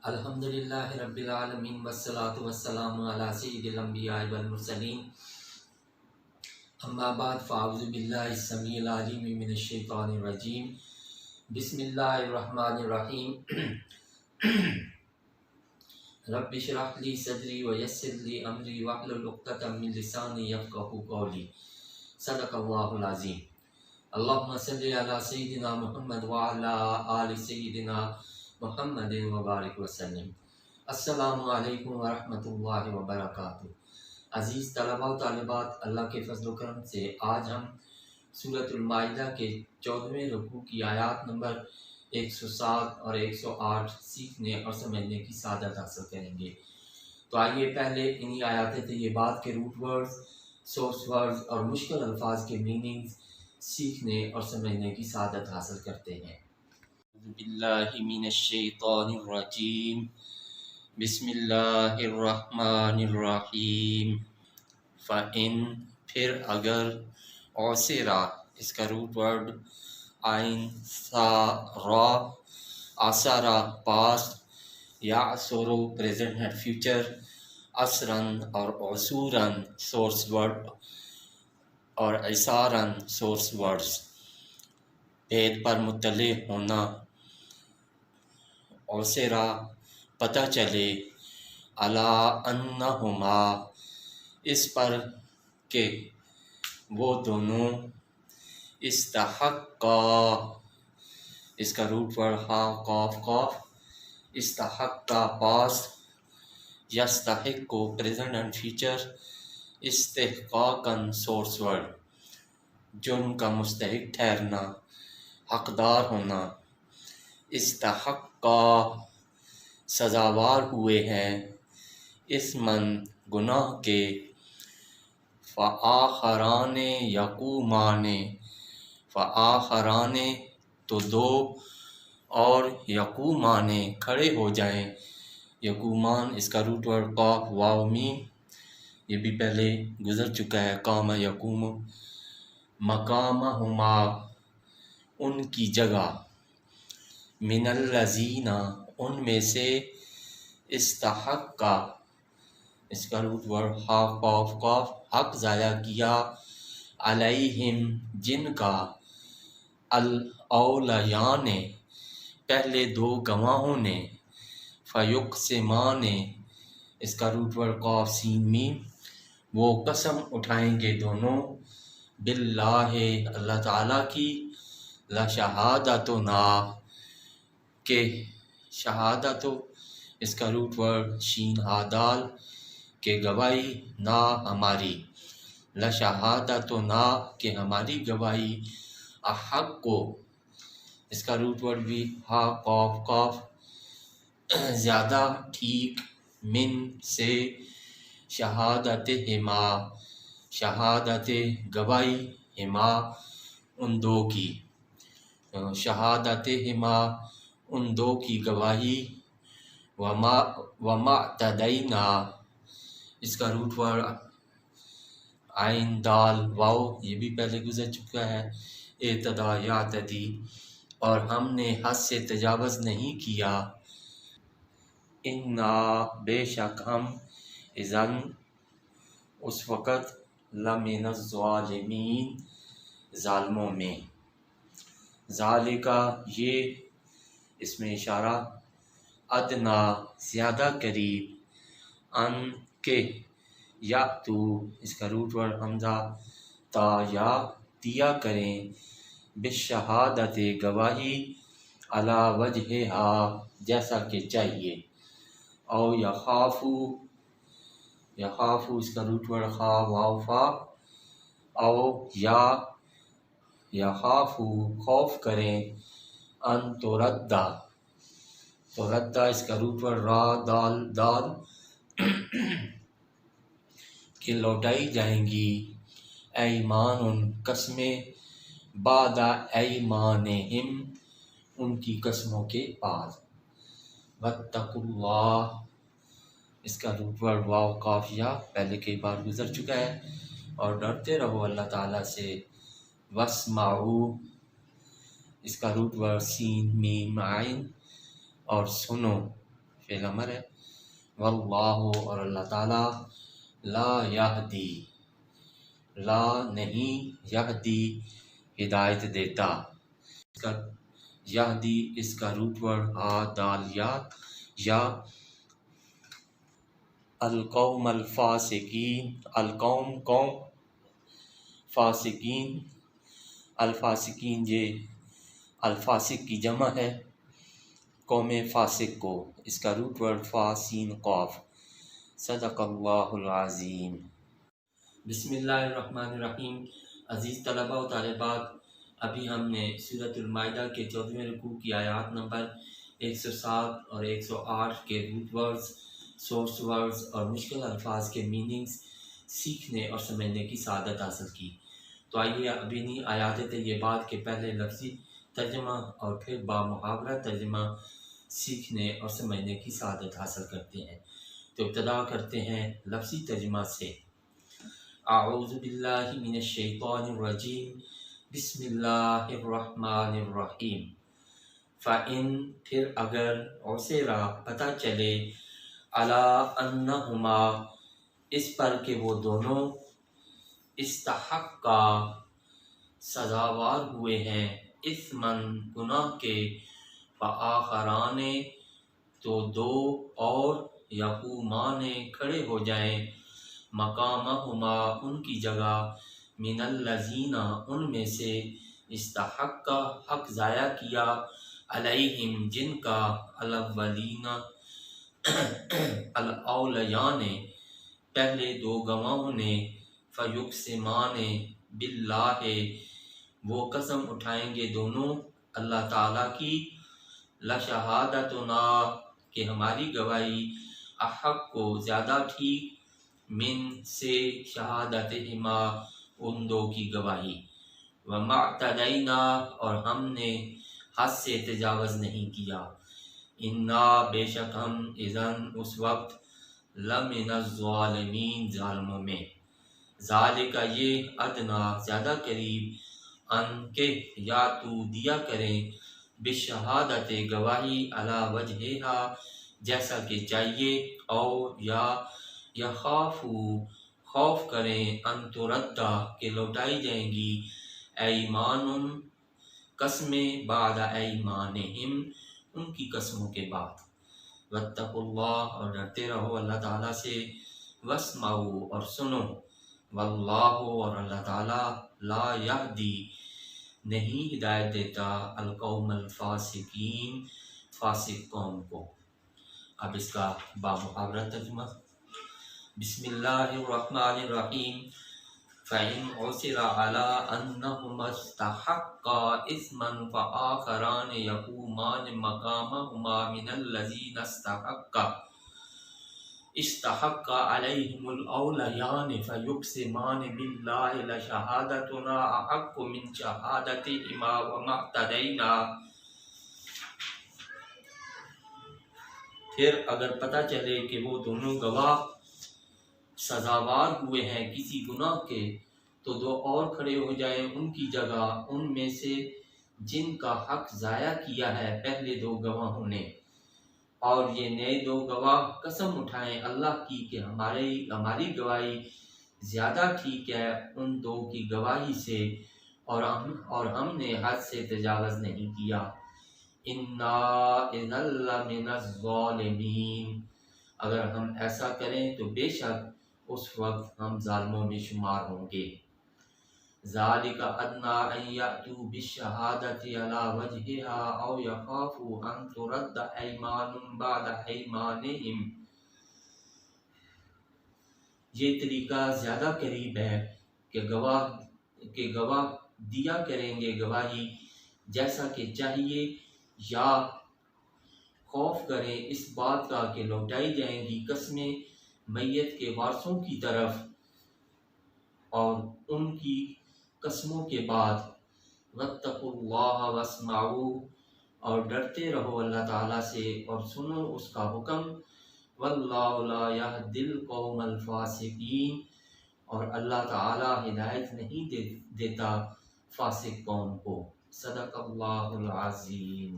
الحمدللہ رب العالمین والصلاة والسلام علی سید الانبیاء والمرسلین اما بعد فاعوذ باللہ السمیع العلیم من الشیطان الرجیم بسم اللہ الرحمن الرحیم رب اشرح لی صدری ویسر لی امری واحلل عقدۃ من لسانی یفقہوا قولی صدق اللہ العظیم اللہم صلی علی سیدنا محمد وعلی آل سیدنا محمد وبارک وسلم۔ السلام علیکم ورحمۃ اللہ وبرکاتہ۔ عزیز طلباء و طالبات، اللہ کے فضل و کرم سے آج ہم سورۃ المائدہ کے 14ویں رکوع کی آیات نمبر 107 اور 108 سیکھنے اور سمجھنے کی سعادت حاصل کریں گے۔ تو آئیے پہلے انہی آیات طیبات کے روٹ ورڈز، سورس ورڈز اور مشکل الفاظ کے میننگز سیکھنے اور سمجھنے کی سعادت حاصل کرتے ہیں۔ اعوذ باللہ من الشیطان الرجیم بسم اللہ الرحمن الرحیم۔ فَإِن پھر اگر، عُسِرَ اس کا روٹ ورڈ عین سا را، عَسَرَ پاسٹ، یعْسُرُ پریزنٹ اینڈ فیوچر، عَسْرًا اور عُسُورًا سورس ورڈ اور عِسَارًا سورس ورڈز، بھید پر مطلع ہونا، عُسِرَ پتہ چلے، عَلیٰ أَنَّہُمَا اس پر کہ وہ دونوں، استحقا اس کا روٹ ورڈ ہا قاف قاف، استحقا پاسٹ، یستحق پریزنٹ اینڈ فیوچر، استحقاقاً سورس ورڈ جرم کا مستحق ٹھہرنا، حقدار ہونا، استحقا سزاوار ہوئے ہیں، اثماً گناہ کے، فآخران یقومان فآخران تو دو اور، یقومان کھڑے ہو جائیں، یقومان اس کا روٹ ورڈ قاف واو میم، یہ بھی پہلے گزر چکا ہے، قام یقوم، مقامہما ان کی جگہ، من الذین ان میں سے، استحقا اس کا روٹ ورڈ ہا قاف قاف حق ضائع کیا، علیہم جن کا، الاولیان پہلے دو گواہوں نے، فیقسمان اس کا روٹ ورڈ قاف سین میم، وہ قسم اٹھائیں گے دونوں، باللہ اللہ تعالیٰ کی، لشہادتنا کہ شہادت اس کا روٹ ورڈ شین ہا دال کہ گواہی نا ہماری، لشہادتنا کہ ہماری گواہی، احق کو اس کا روٹ ورڈ بھی ہا قاف قاف زیادہ ٹھیک، من سے، شہادت ہما شہادت گواہی، ہما ان دو کی، شہادت ہما ان دو کی گواہی، وما اعتدینا اس کا روٹ ورڈ عین دال واو، یہ بھی پہلے گزر چکا ہے، اعتدا یعتدی اور ہم نے حد سے تجاوز نہیں کیا، انا بے شک ہم، اذن اس وقت، لمن الظالمین ظالموں میں، ذالکا یہ اس میں اشارہ، ادنا زیادہ قریب، ان کے، یا تو اس کا روٹ ورڈ حمزہ تا یا دیا کریں، بالشہادت گواہی، علی وجہہا جیسا کہ چاہیے، او یخافو یخافو اس کا روٹ ورڈ خا واو فا، او یا یخافو خوف کریں، ان توردہ توردہ اس کا روٹ ورڈ را دال دال کہ لوٹائی جائیں گی، ایمان قسمیں، بعد ایمانہم ان کی قسموں کے بعد، واتقوا اللہ اس کا روٹ ورڈ واو قاف یا پہلے کئی بار گزر چکا ہے، اور ڈرتے رہو اللہ تعالیٰ سے، واسمعوا اس کا روٹ ورڈ سین میم عین، اور سنو فعل امر ہے، واللہ اور اللہ تعالیٰ لا یہدی لا نہیں یہدی ہدایت دیتا، اس کا یہدی اس کا روٹ ورڈ دالیات یا القوم الفاسقین، القوم قوم، فاسقین الفاسقین، یہ الفاسق کی جمع ہے قوم فاسق کو، اس کا روٹ ورڈ فاسین قاف۔ صدق اللہ العظیم۔ بسم اللہ الرحمن الرحیم۔ عزیز طلباء و طالبات، ابھی ہم نے سورۃ المائدہ کے 14ویں رکوع کی آیات نمبر 107 اور 108 کے روٹ ورڈز، سورس ورڈز اور مشکل الفاظ کے میننگز سیکھنے اور سمجھنے کی سعادت حاصل کی۔ تو آئیے ابھی نہیں آیات طیبات کے پہلے لفظی ترجمہ اور پھر بامحاورہ ترجمہ سیکھنے اور سمجھنے کی سعادت حاصل کرتے ہیں۔ تو ابتدا کرتے ہیں لفظی ترجمہ سے۔ اعوذ باللہ من الشیطان الرجیم، بسم اللہ الرحمن الرحیم۔ فَإِن پھر اگر عُثِرَ پتہ چلے عَلَىٰ أَنَّهُمَا اس پر کہ وہ دونوں استحقا سزاوار ہوئے ہیں اثمن گناہ کے، فآخران تو دو اور یقومان کھڑے ہو جائیں مقامہما ان کی جگہ، من الذین ان میں سے استحق کا حق ضائع کیا، علیہم جن کا، الاولین الاولیان پہلے دو گواہوں نے، فیقسمان باللہ وہ قسم اٹھائیں گے دونوں اللہ تعالیٰ کی، لشہادتنا کہ ہماری گواہی، احق کو زیادہ ٹھیک، من سے شہادتہما ان دو کی گواہی، وما اعتدینا اور ہم نے حد سے تجاوز نہیں کیا، انا بے شک ہم اذن اس وقت لمن الظالمین ظالموں میں، ذالک یہ ادنا زیادہ قریب، ان کے یا تو دیا کریں، بشہادت گواہی، علی وجہہا جیسا کہ چاہیے، او یا یخافو خوف کریں، ان تردہ کہ لوٹائی جائیں گی، ایمان قسمیں، بعد ایمانہم ان کی قسموں کے بعد، واتقوا اللہ اور ڈرتے رہو اللہ تعالیٰ سے، واسمعوا اور سنو، واللہ اور اللہ تعالیٰ لا یہدی نہیں ہدایت دیتا، القوم الفاسقین فاسق قوم کو۔ اب اس کا بامحاورہ ترجمہ۔ بسم اللہ الرحمن الرحیم۔ فَإِنْ عُثِرَ عَلَىٰ أَنَّهُمَا اسْتَحَقَّا إِثْمًا فَآخَرَانِ يَقُومَانِ مَقَامَهُمَا مِنَ الَّذِينَ استحق علیہم الاولیان فیقسمان باللہ لشہادتنا احق من شہادتہما وما اعتدینا۔ پھر اگر پتہ چلے کہ وہ دونوں گواہ سزاوار ہوئے ہیں کسی گناہ کے، تو دو اور کھڑے ہو جائیں ان کی جگہ، ان میں سے جن کا حق ضائع کیا ہے پہلے دو گواہوں نے، اور یہ نئے دو گواہ قسم اٹھائیں اللہ کی کہ ہماری گواہی زیادہ ٹھیک ہے ان دو کی گواہی سے، اور ہم نے حد سے تجاوز نہیں کیا، انا اذا لمن الظالمین اگر ہم ایسا کریں تو بے شک اس وقت ہم ظالموں میں شمار ہوں گے، ذالک ادنی ان یأتوا بالشہادۃ علی وجہہا او یخافوا ان ترد ایمان بعد ایمانہم۔ یہ طریقہ زیادہ قریب ہے کہ گواہ دیا کریں گے گواہی جیسا کہ چاہیے، یا خوف کریں اس بات کا کہ لوٹائی جائیں گی قسمیں میت کے وارثوں کی طرف، اور ان کی قسموں کے بعد، واتقوا اللہ واسمعوا اور ڈرتے رہو اللہ تعالیٰ سے اور سنو اس کا حکم، واللہ لا یہدی القوم الفاسقین اور اللہ تعالیٰ ہدایت نہیں دیتا فاسق قوم کو۔ صدق اللہ العظیم۔